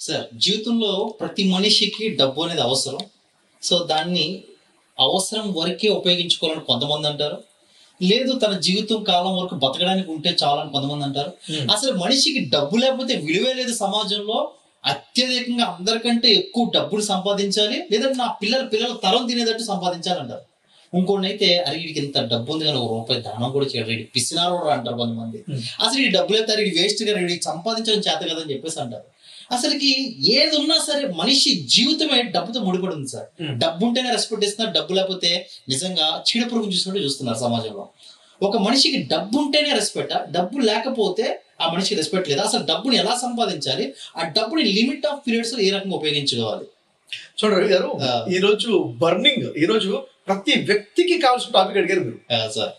Sir జీవితంలో ప్రతి మనిషికి డబ్బు అనేది అవసరం. సో దాన్ని అవసరం వరకే ఉపయోగించుకోవాలని కొంతమంది అంటారు. లేదు తన జీవితం కాలం వరకు బతకడానికి ఉంటే చాలని కొంతమంది అంటారు. అసలు మనిషికి డబ్బు లేకపోతే విలువే లేదు సమాజంలో. అత్యధికంగా అందరికంటే ఎక్కువ డబ్బులు సంపాదించాలి, లేదంటే నా పిల్లల తరం తినేటట్టు సంపాదించాలంటారు. ఇంకోటి అయితే అరే వీడికి ఇంత డబ్బు ఉంది కానీ ₹1 దానం కూడా చేయడు, వీడి పిసినారు అంటారు కొంతమంది. అసలు ఈ డబ్బులు అయితే వీడి వేస్ట్ గా వీడికి సంపాదించడం చేత కదని చెప్పేసి అంటారు. అసలుకి ఏది ఉన్నా సరే మనిషి జీవితమే డబ్బుతో ముడిపడి ఉంది సార్. డబ్బు ఉంటేనే రెస్పెక్ట్ ఇస్తున్నారు, డబ్బు లేకపోతే నిజంగా చీడపురుగు చూసినట్టు చూస్తున్నారు సమాజంలో. ఒక మనిషికి డబ్బు ఉంటేనే రెస్పెక్ట్, డబ్బు లేకపోతే ఆ మనిషికి రెస్పెక్ట్ లేదు. అసలు డబ్బుని ఎలా సంపాదించాలి, ఆ డబ్బుని లిమిట్ ఆఫ్ పీరియడ్స్ ఏ రకంగా ఉపయోగించుకోవాలి? చూడండి రవి గారు, ఈ రోజు ప్రతి వ్యక్తికి కావాల్సిన టాపిక్ అడిగారు మీరు. సార్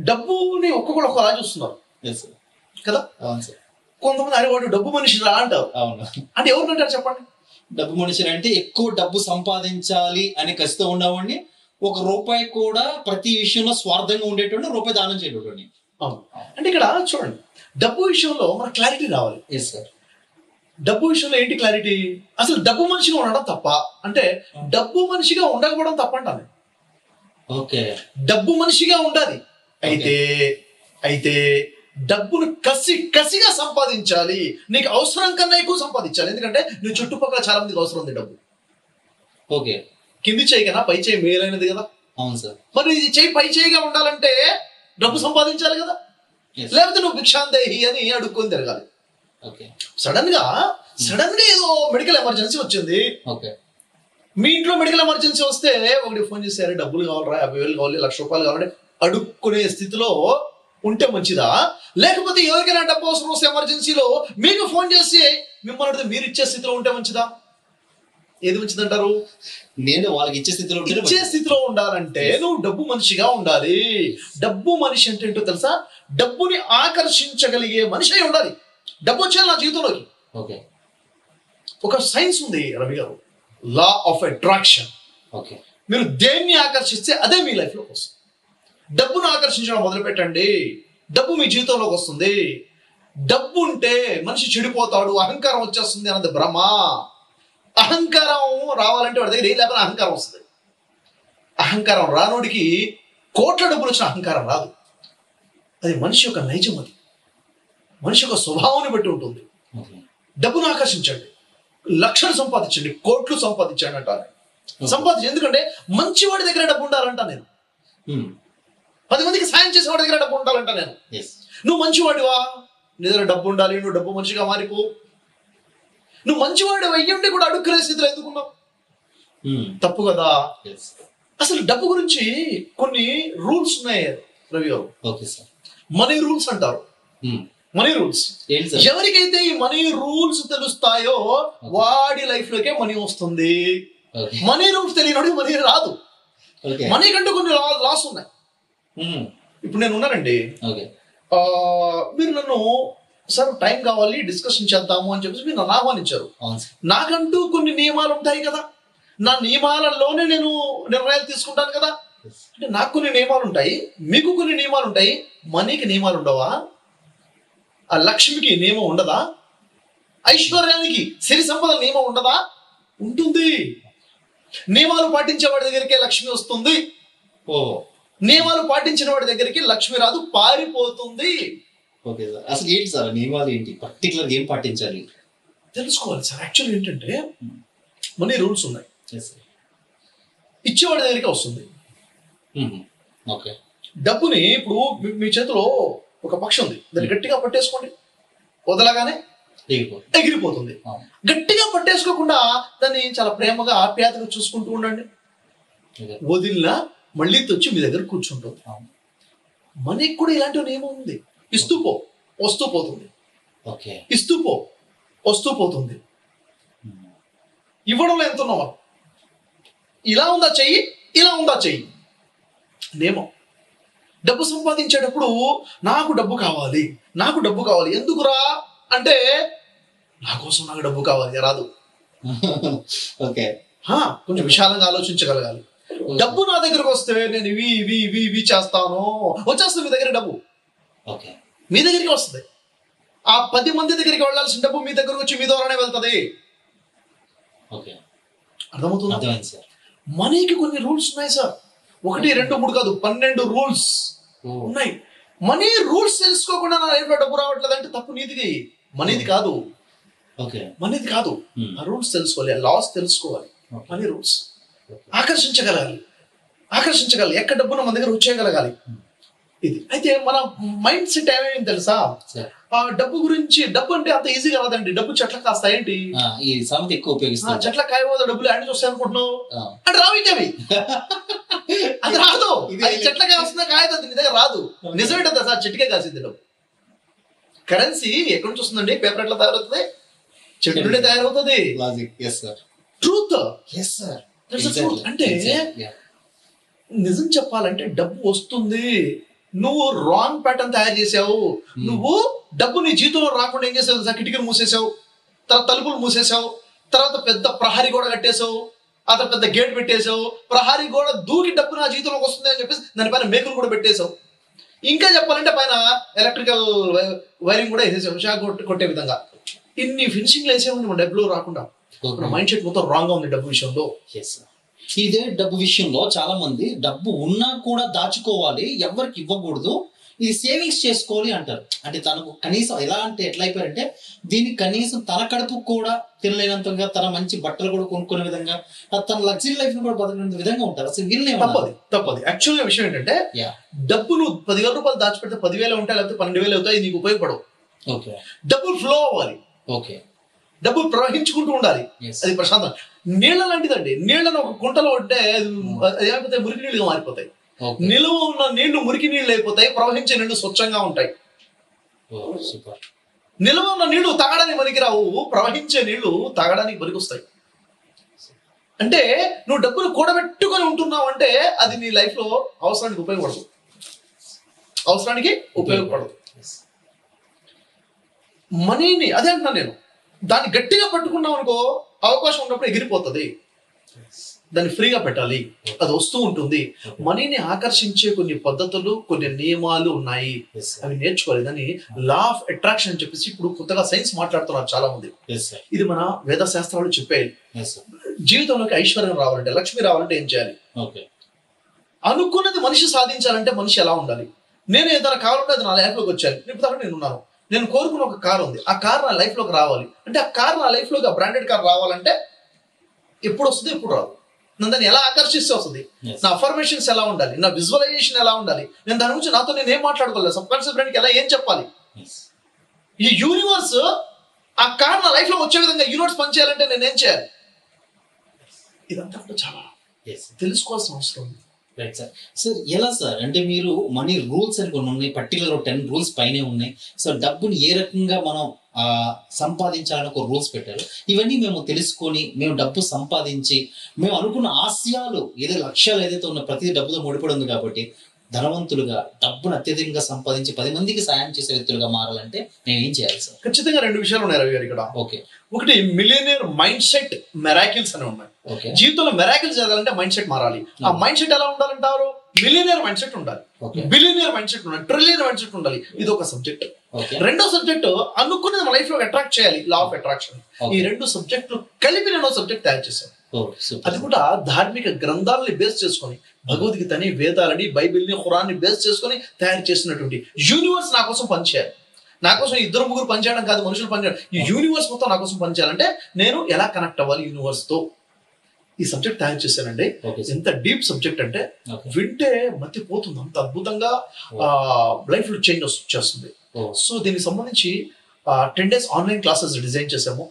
డబ్బుని ఒక్కొక్కరు ఒకలా చూస్తున్నారు కదా. అవును సార్. కొంతమంది అరే వాడు డబ్బు మనిషి రా అంటారు. అవును. అంటే ఎవరు అంటారు చెప్పండి? డబ్బు మనిషి అంటే ఎక్కువ డబ్బు సంపాదించాలి అని కసితో ఉండేవాడిని, ₹1 కూడా ప్రతి విషయంలో స్వార్థంగా ఉండేటోడిని, ₹1 దానం చేయటోడిని. అవును. అంటే ఇక్కడ చూడండి, డబ్బు విషయంలో మన క్లారిటీ రావాలి. Yes sir. డబ్బు విషయంలో ఏంటి క్లారిటీ? అసలు డబ్బు మనిషిగా ఉండడం తప్ప అంటే డబ్బు మనిషిగా ఉండకపోవడం తప్ప అంటాను. ఓకే. డబ్బు మనిషిగా ఉండాలి. అయితే డబ్బును కసిగా సంపాదించాలి. నీకు అవసరం కన్నా ఎక్కువ సంపాదించాలి. ఎందుకంటే నువ్వు చుట్టుపక్కల చాలా మందికి అవసరం ఉంది డబ్బు. ఓకే. కింది చేయి కన్నా పై చేయి మేలైనది కదా. అవును సార్. మరి ఇది చేయి పై చేయిగా ఉండాలంటే డబ్బు సంపాదించాలి కదా. లేకపోతే నువ్వు భిక్షాందేహి అని అడుక్కొని తిరగాలి. సడన్ గా ఏదో మెడికల్ ఎమర్జెన్సీ వచ్చింది. మీ ఇంట్లో మెడికల్ ఎమర్జెన్సీ వస్తే ఒకటి ఫోన్ చేశారు, డబ్బులు కావాలరా, 50,000 కావాలి, ₹1,00,000 కావాలంటే అడుక్కునే స్థితిలో ఉంటే మంచిదా? లేకపోతే ఎవరికైనా డబ్బు అవసరం వస్తే ఎమర్జెన్సీలో మీకు ఫోన్ చేసి మిమ్మల్ని అడిగితే మీరు ఇచ్చే స్థితిలో ఉంటే మంచిదా? ఏది మంచిది అంటారు? నేను వాళ్ళకి ఇచ్చే స్థితిలో ఉండాలంటే నువ్వు డబ్బు మనిషిగా ఉండాలి. డబ్బు మనిషి అంటే ఏంటో తెలుసా? డబ్బుని ఆకర్షించగలిగే మనిషి అయి ఉండాలి. డబ్బు వచ్చేది నా జీవితంలోకి. ఒక సైన్స్ ఉంది రవి గారు, లా ఆఫ్ అట్రాక్షన్. మీరు దేన్ని ఆకర్షిస్తే అదే మీ లైఫ్ లోకి వస్తుంది. డబ్బును ఆకర్షించడం మొదలు పెట్టండి, డబ్బు మీ జీవితంలోకి వస్తుంది. డబ్బు ఉంటే మనిషి చెడిపోతాడు, అహంకారం వచ్చేస్తుంది అన్నది భ్రమ. అహంకారం రావాలంటే వాడి దగ్గర ఏం లేకపోతే అహంకారం వస్తుంది. అహంకారం రానోడికి కోట్ల డబ్బులు వచ్చిన అహంకారం రాదు. అది మనిషి యొక్క నైజం, అది మనిషి యొక్క స్వభావాన్ని బట్టి ఉంటుంది. డబ్బును ఆకర్షించండి, లక్షలు సంపాదించండి, కోట్లు సంపాదించండి అంటారు. సంపాదించండి, ఎందుకంటే మంచివాడి దగ్గర డబ్బు ఉండాలంట నేను. 10 మందికి సాయం చేసేవాడి దగ్గర డబ్బు ఉండాలంట నేను. నువ్వు మంచివాడివా, నీ దగ్గర డబ్బు ఉండాలి, నువ్వు డబ్బు మనిషిగా మారిపో. నువ్వు మంచివాడు అయ్యుండి కూడా అడుక్కునే స్థితిలో ఎందుకున్నావు? తప్పు కదా. అసలు డబ్బు గురించి కొన్ని రూల్స్ ఉన్నాయి రవి గారు. మనీ రూల్స్ అంటారు. మనీ రూల్స్ ఎవరికైతే ఈ మనీ రూల్స్ తెలుస్తాయో వాడి లైఫ్ లోకే మనీ వస్తుంది. మనీ రూల్స్ తెలియని మనీ రాదు. మనీ కంటూ కొన్ని లాస్ ఉన్నాయి. ఇప్పుడు నేను ఉన్నానండి, మీరు నన్ను సార్ టైం కావాలి డిస్కషన్ చేద్దాము అని చెప్పేసి మీరు నన్ను ఆహ్వానించారు. నాకంటూ కొన్ని నియమాలు ఉంటాయి కదా, నా నియమాలలోనే నేను నిర్ణయాలు తీసుకుంటాను కదా. అంటే నాకు కొన్ని నియమాలు ఉంటాయి, మీకు కొన్ని నియమాలు ఉంటాయి. మనీకి నియమాలు ఉండవా? ఆ లక్ష్మికి నియమం ఉండదా? ఐశ్వర్యానికి, సిరి సంపద నియమం ఉండదా? ఉంటుంది. నియమాలు పాటించే వాడి దగ్గరికే లక్ష్మి వస్తుంది. నియమాలు పాటించిన వాడి దగ్గరికి లక్ష్మి రాదు, పారిపోతుంది. అసలు ఏంటి సార్ నియమాలు, ఏంటి పర్టికులర్ ఏం పాటించాలి తెలుసుకోవాలి సార్. యాక్చువల్ ఏంటంటే మనీ రూల్స్ ఉన్నాయి. ఇచ్చేవాడి దగ్గరికి వస్తుంది డబ్బుని. ఇప్పుడు మీ చేతిలో ఒక పక్షి ఉంది, దాన్ని గట్టిగా పట్టేసుకోండి, వదలగానే ఎగిరిపోతుంది. గట్టిగా పట్టేసుకోకుండా దాన్ని చాలా ప్రేమగా ఆప్యాయతగా చూసుకుంటూ ఉండండి. వదిలినా మళ్ళీ తెచ్చి మీ దగ్గర కూర్చుంటుంది. మనకి కూడా ఇలాంటి నియమం ఉంది. ఇస్తూ పో, వస్తూ పోతుంది. ఇస్తూ పో, వస్తూ పోతుంది. ఇవ్వడంలో ఎంత ఉన్నావా, ఇలా ఉందా చెయ్యి, ఇలా ఉందా చెయ్యి నియమం. డబ్బు సంపాదించేటప్పుడు నాకు డబ్బు కావాలి, నాకు డబ్బు కావాలి. ఎందుకురా అంటే నా కోసం నాకు డబ్బు కావాలి రాదు. కొంచెం విశాలంగా ఆలోచించగలగాలి. డబ్బు నా దగ్గరకు వస్తే నేను ఇవి చేస్తాను, వచ్చేస్తుంది మీ దగ్గర డబ్బు. మీ దగ్గరికి వస్తుంది. ఆ 10 మంది దగ్గరికి వెళ్ళాల్సిన డబ్బు మీ దగ్గరకు వచ్చి మీ ద్వారానే వెళ్తుంది. ఓకే, అర్థమవుతుంది? అర్థమైంది సార్. మనీకి కొన్ని రూల్స్ ఉన్నాయి సార్. 1, 2, 3 కాదు, 12 రూల్స్ ఉన్నాయి. మనీ రూల్స్ తెలుసుకోకుండా నా లైఫ్ లో డబ్బు రావట్లేదు అంటే తప్పు నీదికి, మనీది కాదు. ఓకే, మనీది కాదు. ఆ రూల్స్ తెలుసుకోవాలి, ఆ లాస్ తెలుసుకోవాలి. మనీ రూల్స్ ఆకర్షించగలగాలి, ఎక్కడ డబ్బును మన దగ్గర వచ్చేయగలగాలి. ఇది అయితే మన మైండ్ సెట్ ఏమేమి తెలుసా? ఆ డబ్బు గురించి, డబ్బు అంటే అంత ఈజీ కాదండి. డబ్బు చెట్ల కాస్తా ఏంటి, ఈ సామెత ఎక్కువ ఉపయోగిస్తాం. చెట్ల కాయబోదా డబ్బులు యాడ్ చూస్తాయి అనుకుంటున్నావు అంటే రావించవి. అది రాదు, అది చెట్లకాయ వస్తుందా కాయదు, అది నీ దగ్గర రాదు. నిజమేంటా సార్, చెట్టుకే కాసింది డబ్బు. కరెన్సీ ఎక్కడి నుంచి వస్తుందండి? పేపర్ ఎట్లా తయారవుతుంది? చెట్టు నుండి తయారవుతుంది. ట్రూత్. అంటే నిజం చెప్పాలంటే డబ్బు వస్తుంది. నువ్వు రాంగ్ ప్యాటర్న్ తయారు చేసావు. నువ్వు డబ్బు నీ జీవితంలో రాకుండా ఏం చేసావు? కిటికీలు మూసేసావు, తర్వాత తలుపులు మూసేసావు, తర్వాత పెద్ద ప్రహరీ గోడ కట్టేసావు, ఆ తర్వాత పెద్ద గేట్ పెట్టేసావు. ప్రహరీ గోడ దూకి డబ్బు నా జీవితంలోకి వస్తుంది అని చెప్పేసి దానిపైన మేకులు కూడా పెట్టేసావు. ఇంకా చెప్పాలంటే పైన ఎలక్ట్రికల్ వైరింగ్ కూడా వేసేసావు, షాక్ కొట్టే విధంగా. ఇన్ని ఫినిషింగ్లు వేసేవాడి మన డబ్బులు రాకుండా. మైండ్ సెట్ మొత్తం రాంగ్ గా ఉంది డబ్బు విషయంలో. ఇదే డబ్బు విషయంలో చాలా మంది డబ్బు ఉన్నా కూడా దాచుకోవాలి, ఎవరికి ఇవ్వకూడదు, ఇది సేవింగ్స్ చేసుకోవాలి అంటారు. అంటే తనకు కనీసం ఎలా అంటే ఎట్లా అయిపోయారంటే దీనికి కనీసం తన కడుపు కూడా తినలేనంతగా, తన మంచి బట్టలు కూడా కొనుక్కునే విధంగా, తన లగ్జరీ లైఫ్ ని కూడా బతకనే విధంగా ఉంటారు. అసలు వీళ్ళే తప్పది. యాక్చువల్గా విషయం ఏంటంటే డబ్బులు 10,000 రూపాయలు దాచిపెడితే 10,000 ఉంటాయి, లేకపోతే 12,000 అవుతాయి, నీకు ఉపయోగపడవు. డబ్బులు ఫ్లో అవ్వాలి, డబ్బులు ప్రవహించుకుంటూ ఉండాలి. అది ప్రశాంతం. నీళ్ళ లాంటిదండి. నీళ్ళను ఒక కుంటలో ఉంటే ఏమైపోతాయి? మురికి నీళ్ళుగా మారిపోతాయి. నిలువ ఉన్న నీళ్లు మురికి నీళ్ళు అయిపోతాయి, ప్రవహించే నీళ్లు స్వచ్ఛంగా ఉంటాయి. నిలువ ఉన్న నీళ్లు తాగడానికి పనికిరావు, ప్రవహించే నీళ్లు తాగడానికి పనికొస్తాయి. అంటే నువ్వు డబ్బులు కూడబెట్టుకొని ఉంటున్నావు అంటే అది నీ లైఫ్ లో అవసరానికి ఉపయోగపడదు. మనీని అదే అంటున్నా నేను, దాన్ని గట్టిగా పట్టుకున్నావు అనుకో, అవకాశం ఉన్నప్పుడు ఎగిరిపోతుంది. దాన్ని ఫ్రీగా పెట్టాలి, అది వస్తూ ఉంటుంది. మనీని ఆకర్షించే కొన్ని పద్ధతులు, కొన్ని నియమాలు ఉన్నాయి, అవి నేర్చుకోవాలి. దాన్ని లా ఆఫ్ అట్రాక్షన్ అని చెప్పేసి ఇప్పుడు కొత్తగా సైన్స్ మాట్లాడుతున్నారు చాలా మంది. ఇది మన వేద శాస్త్రాలు చెప్పేది. జీవితంలోకి ఐశ్వర్యం రావాలంటే, లక్ష్మి రావాలంటే ఏం చేయాలి? అనుకున్నది మనిషి సాధించాలంటే మనిషి ఎలా ఉండాలి? నేను ఏదైనా కావాలంటే అది నా లైఫ్ లోకి వచ్చాను. ఇప్పుడు నేనున్నాను, నేను కోరుకున్న ఒక కార్ ఉంది, ఆ కార్ నా లైఫ్ లోకి రావాలి అంటే, ఆ కార్ నా లైఫ్ లోకి, ఆ బ్రాండెడ్ కార్ రావాలంటే ఎప్పుడు వస్తుంది, ఎప్పుడు రాదు. నన్ను దాన్ని ఎలా ఆకర్షిస్తే వస్తుంది? నా అఫర్మేషన్స్ ఎలా ఉండాలి, నా విజువలైజేషన్ ఎలా ఉండాలి, నేను దాని గురించి నాతో నేను ఏం మాట్లాడుకోలేదు, సబ్ కాన్షియస్ బ్రెయిన్ కి ఎలా ఏం చెప్పాలి? ఈ యూనివర్స్ ఆ కార్ నా లైఫ్ లో వచ్చే విధంగా యూనివర్స్ పనిచేయాలంటే నేను ఏం చేయాలి? ఇదంతా చాలా తెలుసుకోవాల్సిన అవసరం ఉంది. Right sir. సార్ ఎలా సార్ అంటే మీరు మనీ రూల్స్ అని కొన్ని ఉన్నాయి, పర్టికులర్ 10 రూల్స్ పైనే ఉన్నాయి. సో డబ్బుని ఏ రకంగా మనం సంపాదించాలని ఒక రూల్స్ పెట్టారు. ఇవన్నీ మేము తెలుసుకొని మేము డబ్బు సంపాదించి మేము అనుకున్న ఆశయాలు ఏదో లక్ష్యాలు ఏదైతే ఉన్న ప్రతి డబ్బుతో ముడిపడి ఉంది కాబట్టి ధనవంతులుగా డబ్బును అత్యధికంగా సంపాదించి 10 మందికి సాయం చేసే వ్యక్తులుగా మారాలంటే మేము ఏం చేయాలి సార్? ఖచ్చితంగా 2 విషయాలు ఉన్నాయి రవి గారు ఇక్కడ. ఒకటి మిలియనియర్ మైండ్ సెట్ మెరాకిల్స్ అని ఉన్నాయి. జీవితంలో మెరాకిల్స్ జరగాలంటే మైండ్ సెట్ మారాలి. ఆ మైండ్ సెట్ ఎలా ఉండాలంటారు? మిలియనియర్ మైండ్ సెట్ ఉండాలి, బిలియనియర్ మైండ్ సెట్ ఉండాలి, ట్రిలియన్ మైండ్ సెట్ ఉండాలి. ఇది ఒక సబ్జెక్ట్. రెండో సబ్జెక్ట్ అనుకునేది మన లైఫ్ లో అట్రాక్ట్ చేయాలి, లా ఆఫ్ అట్రాక్షన్. ఈ 2 సబ్జెక్టులు కలిపి నేను సబ్జెక్ట్ తయారు చేశాను. అది కూడా ధార్మిక గ్రంథాలని బేస్ చేసుకొని, భగవద్గీతని, వేదాలని, బైబిల్ని, ఖురాన్ని బేస్ చేసుకొని తయారు చేసినటువంటి యూనివర్స్ నా కోసం పనిచేయాలి. నా కోసం 2-3 పనిచేయడం కాదు, మనుషులు పనిచేయడం. ఈ యూనివర్స్ మొత్తం నా కోసం పనిచేయాలంటే నేను ఎలా కనెక్ట్ అవ్వాలి యూనివర్స్ తో? ఈ సబ్జెక్ట్ తయారు చేశానండి. ఎంత డీప్ సబ్జెక్ట్ అంటే వింటే మతి పోతుంది, అంత అద్భుతంగా లైఫ్ లో చేంజ్ వచ్చేస్తుంది. సో దీనికి సంబంధించి 10 days ఆన్లైన్ క్లాసెస్ డిజైన్ చేసాము.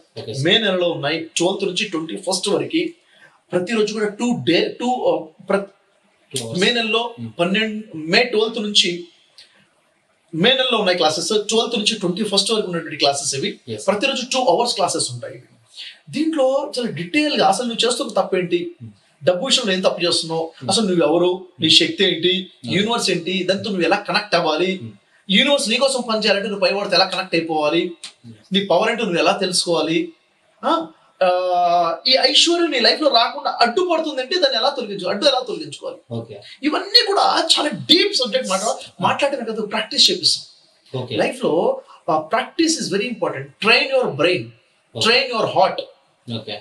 మే నెలలో ఉన్నాయి, 12th నుంచి 21st వరకు. ప్రతిరోజు కూడా 2 మే నెలలో 12th నుంచి మే నెలలో ఉన్నాయి క్లాసెస్. 12th నుంచి 21st వరకు ఉన్నటువంటి క్లాసెస్ ఇవి. ప్రతిరోజు 2 hours క్లాసెస్ ఉంటాయి. దీంట్లో చాలా డీటెయిల్ గా అసలు నువ్వు చేస్తున్న తప్పేంటి, డబ్బు విషయంలో ఏం తప్పు చేస్తున్నావు, అసలు నువ్వు ఎవరు, నీ శక్తి ఏంటి, యూనివర్స్ ఏంటి, దాంతో నువ్వు ఎలా కనెక్ట్ అవ్వాలి, యూనివర్స్ నీ కోసం పనిచేయాలంటే నువ్వు పైవాడితో ఎలా కనెక్ట్ అయిపోవాలి, నీ పవర్ ఏంటో నువ్వు ఎలా తెలుసుకోవాలి, ఈ ఐశ్వర్యం నీ లైఫ్ లో రాకుండా అడ్డుపడుతుంది అంటే దాన్ని ఎలా తొలగించుకోవాలి. ఇవన్నీ కూడా చాలా డీప్ సబ్జెక్ట్ మాట్లాడిన కదా ప్రాక్టీస్ చేపిస్తాం. లైఫ్ లో practice is very important. Train your brain, train your heart. Okay,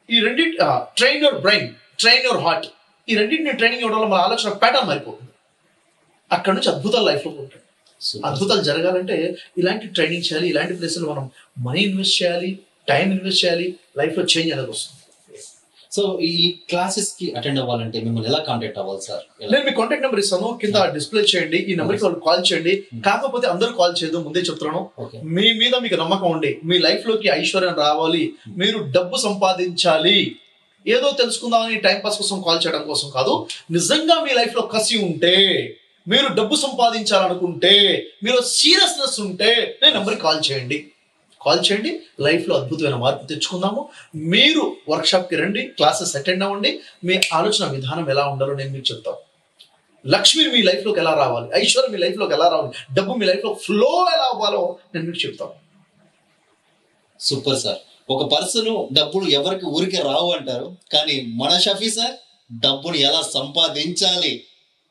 ఈ రెండింటి train your brain, train your heart, ఈ రెండింటిని ట్రైనింగ్ ఇవ్వడం వల్ల మన ఆలోచన ప్యాటర్న్ మారిపోతుంది. అక్కడ నుంచి అద్భుతాలు లైఫ్లో ఉంటాయి. అద్భుతాలు జరగాలంటే ఇలాంటి ట్రైనింగ్ చేయాలి, ఇలాంటి ప్లేసులు మనం మనీ ఇన్వెస్ట్ చేయాలి, టైం ఇన్వెస్ట్ చేయాలి, లైఫ్లో చేంజ్ అనేది వస్తుంది. సో ఈ క్లాసెస్ కి అటెండ్ అవ్వాలంటే మిమ్మల్ని ఎలా కాంటాక్ట్ అవ్వాలి సార్? నేను మీ కాంటాక్ట్ నెంబర్ ఇస్తాను, కింద డిస్ప్లే చేయండి. ఈ నెంబర్కి వాళ్ళు కాల్ చేయండి. కాకపోతే అందరూ కాల్ చేయదు, ముందే చెప్తున్నాను. మీ మీద మీకు నమ్మకం ఉండి మీ లైఫ్ లోకి ఐశ్వర్యం రావాలి, మీరు డబ్బు సంపాదించాలి, ఏదో తెలుసుకుందామని టైం పాస్ కోసం కాల్ చేయడం కోసం కాదు. నిజంగా మీ లైఫ్ లో కసి ఉంటే, మీరు డబ్బు సంపాదించాలనుకుంటే, మీరు సీరియస్నెస్ ఉంటే నేను నెంబర్కి కాల్ చేయండి. లైఫ్ లో అద్భుతమైన మార్పు తెచ్చుకుందాము. మీరు వర్క్షాప్ కి రండి, క్లాసెస్ అటెండ్ అవ్వండి. మీ ఆలోచన విధానం ఎలా ఉండాలో నేను మీకు చెప్తాను. లక్ష్మి మీ లైఫ్ లోకి ఎలా రావాలి, ఐశ్వర్యం మీ లైఫ్ లోకి ఎలా రావాలి, డబ్బు మీ లైఫ్ లో ఫ్లో ఎలా అవ్వాలో నేను మీకు చెప్తాను. Super sir. ఒక పర్సన్ డబ్బులు ఎవరికి ఊరికే రావు అంటారు, కానీ మన షఫీ సార్ డబ్బుని ఎలా సంపాదించాలి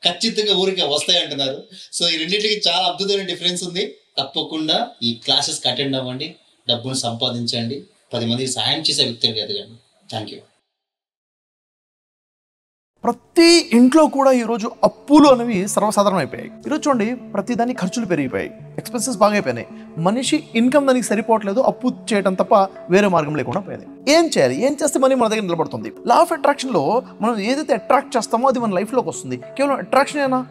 ఖచ్చితంగా ఊరికే వస్తాయి అంటున్నారు. సో ఈ రెండింటికి చాలా అద్భుతమైన డిఫరెన్స్ ఉంది. తప్పకుండా ఈ క్లాసెస్కి అటెండ్ అవ్వండి, డబ్బును సంపాదించండి, 10 మందికి సాయం చేసే వ్యక్తిగా ఎదగండి. Thank you. ప్రతి ఇంట్లో కూడా ఈరోజు అప్పులు అనేవి సర్వసాధారణం అయిపోయాయి. ఈరోజు చూడండి, ప్రతి దానికి ఖర్చులు పెరిగిపోయాయి, ఎక్స్పెన్సెస్ బాగా అయిపోయినాయి. మనిషి ఇన్కమ్ దానికి సరిపోవట్లేదు, అప్పు చేయడం తప్ప వేరే మార్గం లేకుండా పోయింది. ఏం చేయాలి, ఏం చేస్తే మనీ మన దగ్గర నిలబడుతుంది? లా ఆఫ్ అట్రాక్షన్లో మనం ఏదైతే అట్రాక్ట్ చేస్తామో అది మన లైఫ్లోకి వస్తుంది. కేవలం అట్రాక్షన్ ఏనా?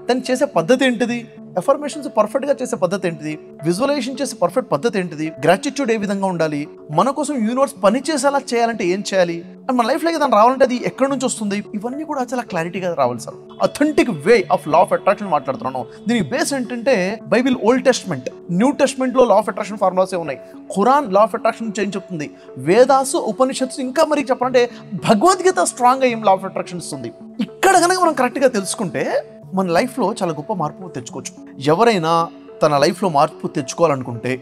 దాన్ని చేసే పద్ధతి ఏంటిది? ఎఫర్మేషన్స్ పర్ఫెక్ట్గా చేసే పద్ధతి ఏంటిది? విజువలైజేషన్ చేసే పర్ఫెక్ట్ పద్ధతి ఏంటిది? గ్రాటిట్యూడ్ ఏ విధంగా ఉండాలి? మన కోసం యూనివర్స్ పని చేసేలా చేయాలంటే ఏం చేయాలి? అండ్ మన లైఫ్లోకి దాన్ని రావాలంటే అది ఎక్కడి నుంచి వస్తుంది? ఇవన్నీ కూడా చాలా క్లారిటీగా రావాలి sir. Authentic way of law of attraction మాట్లాడుతున్నాను. దీనికి బేస్ ఏంటంటే బైబిల్, ఓల్డ్ టెస్ట్మెంట్, న్యూ టెస్ట్మెంట్లో లా ఆఫ్ అట్రాక్షన్ ఫార్ములాసే ఉన్నాయి. ఖురాన్ లా ఆఫ్ అట్రాక్షన్ ఏం చెప్తుంది? వేదాసు, ఉపనిషత్తు, ఇంకా మరి చెప్పాలంటే భగవద్గీత స్ట్రాంగ్గా ఏం లా ఆఫ్ అట్రాక్షన్ ఇస్తుంది. ఇక్కడ కనుక మనం కరెక్ట్గా తెలుసుకుంటే మన లైఫ్లో చాలా గొప్ప మార్పు తెచ్చుకోవచ్చు. ఎవరైనా తన లైఫ్లో మార్పు తెచ్చుకోవాలనుకుంటే,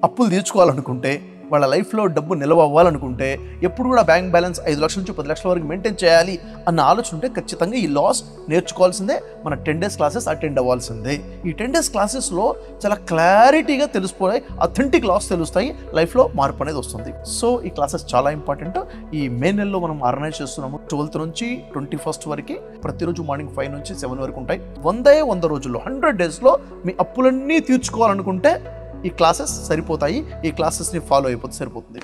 అప్పులు తీర్చుకోవాలనుకుంటే, వాళ్ళ లైఫ్లో డబ్బు నిల్వ అవ్వాలనుకుంటే, ఎప్పుడు కూడా బ్యాంక్ బ్యాలెన్స్ 5 లక్షల నుంచి 10 లక్షల వరకు మెయింటైన్ చేయాలి అన్న ఆలోచన ఉంటే ఖచ్చితంగా ఈ లాస్ నేర్చుకోవాల్సిందే. మన 10 days క్లాసెస్ అటెండ్ అవ్వాల్సిందే. ఈ 10 days క్లాసెస్లో చాలా క్లారిటీగా తెలిసిపోయి అథెంటిక్ లాస్ తెలుస్తాయి, లైఫ్లో మార్పు అనేది వస్తుంది. సో ఈ క్లాసెస్ చాలా ఇంపార్టెంట్. ఈ మే నెలలో మనం ఆర్గనైజ్ చేస్తున్నాము. 12th నుంచి 21st వరకు ప్రతిరోజు మార్నింగ్ 5 నుంచి 7 వరకు ఉంటాయి. 100 రోజుల్లో 100 daysలో మీ అప్పులన్నీ తీర్చుకోవాలనుకుంటే ఈ క్లాసెస్ సరిపోతాయి. ఈ క్లాసెస్ని ఫాలో అయిపోతే సరిపోతుంది.